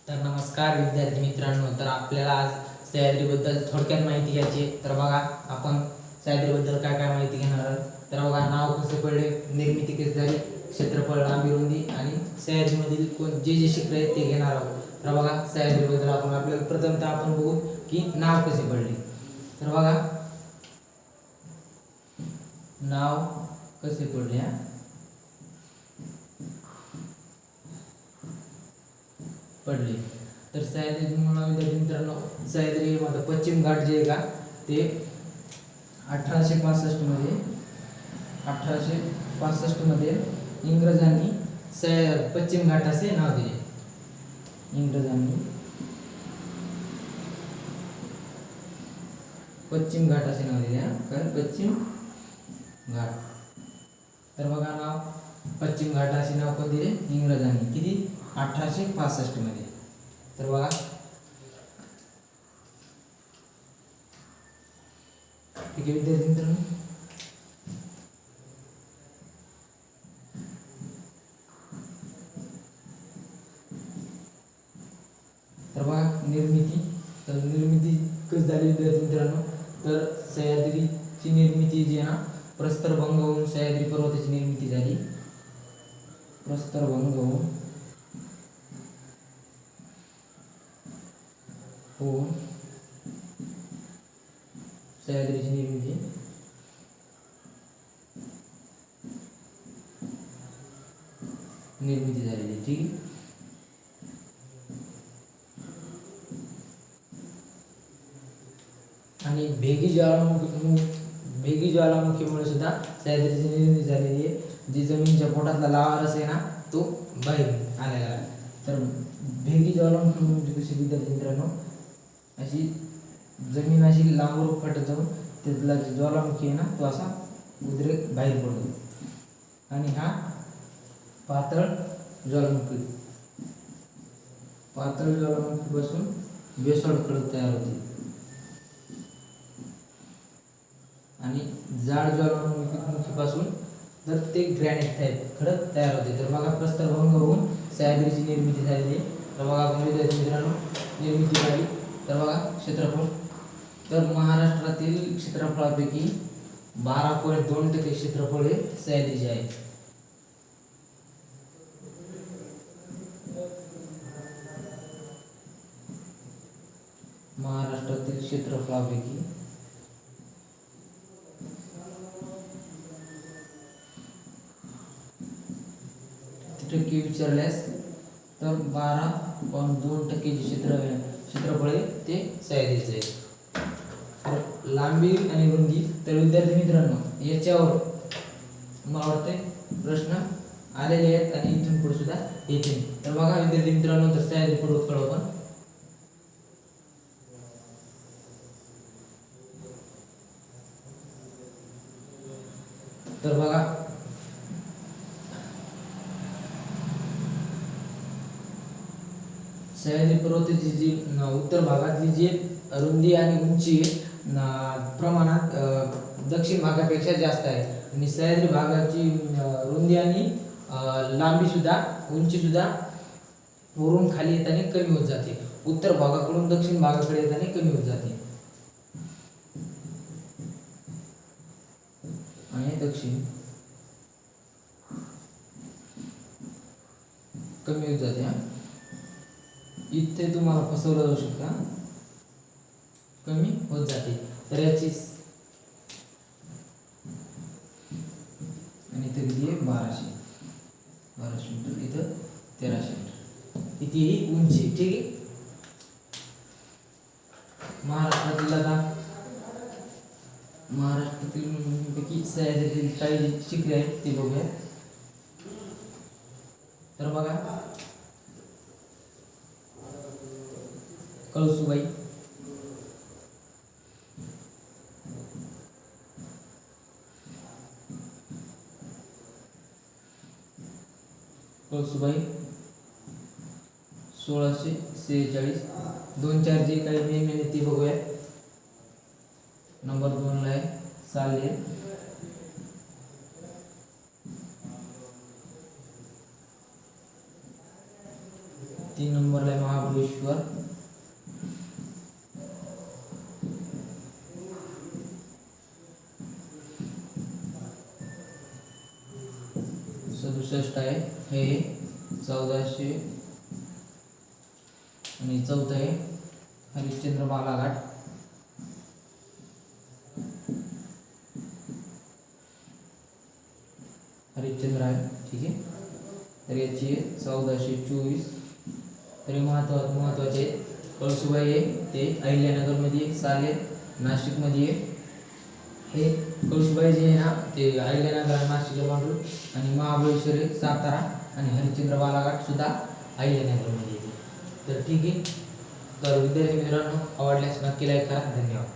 तर नमस्कार विद्यार्थी मित्रांनो, तर आपल्याला आज सह्याद्रीबद्दल थोडक्यात माहिती घ्यायची आहे। तर बघा, आपण सह्याद्रीबद्दल काय काय माहिती घेणार आहोत। तर बघा, नाव कसे पडले, निर्मिती कशी झाली, क्षेत्रफळ, लांबी, रुंदी आणि सह्याद्रीमधील जे जे शिखरे आहेत ते घेणार आहोत। तर बघा, सह्याद्रीबद्दल आपल्याला प्रथमतः आपण बघू की नाव कसे पडले। तर बघा, नाव कसे पडले पडले तर सह्याद्री विद्यार्थी मित्रांनो, सह्याद्री मध्ये पश्चिम घाट जे आहे का ते 1865 मध्ये इंग्रजांनी पश्चिम घाट असे नाव दिले। इंग्रजांनी पश्चिम घाट असे नाव दिले। काय पश्चिम घाट। तर बघा, नाव पश्चिम घाट असे नाव कोण दिले? इंग्रजांनी। किती? 1865 मध्ये। तर बघा, ठीक आहे विद्यार्थी मित्रांनो, तर बघा निर्मिती कशी झाली विद्यार्थी मित्रांनो। तर सह्याद्रीची निर्मिती जी आहे ना, प्रस्तरभंग होऊन सह्याद्री पर्वताची निर्मिती झाली। प्रस्तरभंग होऊन सह्याद्रीची निर्मिती झालेली। ठीक, आणि भेगी ज्वालामुखीमुळे सुद्धा सह्याद्रीची निर्मिती झालेली आहे। जी जमिनीच्या पोटातला लावा रस आहे ना, तो बाहेर आलेला आहे। तर भेगी ज्वालामुखी म्हणजे कशी विद्यार्थी मित्रांनो, अशी जमीन अशी लांबवर फाटत जाऊन त्यातला ज्वालामुखी आहे ना, तो असा उद्रेक बाहेर पडतो। आणि हा पातळ ज्वालामुखीपासून बेसॉल्ट खडक तयार होते आणि जाड ज्वालामुखीपासून तर ते ग्रॅनाइट टाइप खडक तयार होते। तर बघा, प्रस्तरभंग होऊन सह्याद्रीची निर्मिती झालेली आहे। तर बघा विद्यार्थी मित्रांनो, निर्मिती झाली। तर बघा, क्षेत्रफळ, तर महाराष्ट्रातील क्षेत्रफळापैकी 12.2% क्षेत्रफळ हे सह्याद्रीचे आहे। महाराष्ट्रातील क्षेत्रफळापैकी टक्के विचारल्यास तर 12.2% क्षेत्रफळ आहे ते सह्याद्रीचे आहे। तर लांबी आणि रुंदी, तर विद्यार्थी मित्रांनो याच्यावर मला वाटते प्रश्न आलेले आहेत आणि इथून पुढे सुद्धा येतील। तर बघा विद्यार्थी मित्रांनो, तर सह्याद्री पर्वत कळव आपण, तर बघा सह्याद्री पर्वताची जी उत्तर भागातली जी रुंदी आणि उंची प्रमाणात दक्षिण भागापेक्षा जास्त आहे। आणि सह्याद्री भागाची रुंदी आणि लांबी सुद्धा, उंची सुद्धा वरून खाली येताना कमी होत जाते। उत्तर भागाकडून दक्षिण भागाकडे येताना कमी होत जाते आणि दक्षिण कमी होत जाते। इथे तुम्हाला फसवलं जाऊ शकता, कमी होत जाते। तर याची आणि इथे किती आहे? 1200 मीटर, इथं 1300 मीटर, किती ही उंची। ठीक आहे, महाराष्ट्रातील पैकी सह्याद्रीतील काही शिखरे आहेत ते बघूया। तर बघा, कळसुबाई, कळसुबाई 1646, 2-4 जे काही नेम आहेत ते बघूया। नंबर 2 ला आहे सालेर, 3 नंबरला आहे महाबळेश्वर, 67 आहे हे 1400 आणि 4th आहे हरिश्चंद्र बालाघाट, हरिश्चंद्र आहे, ठीक आहे. तर याची 1424. तरी महत्वाचे कळसुबाई आहे ते अहिल्यानगरमध्ये, सालेर नाशिकमध्ये आहे. हे कळसुबाई जे आहे ना ते अहिल्यानगर नाशिकला बांधून, आणि महाबळेश्वर आहे सातारा, आणि हरिश्चंद्र बालाघाट सुद्धा अहिल्यानगरमध्ये येते. तर ठीक आहे. तर विद्यार्थी मित्रांनो, आवडल्यास नक्की लाईक करा. धन्यवाद.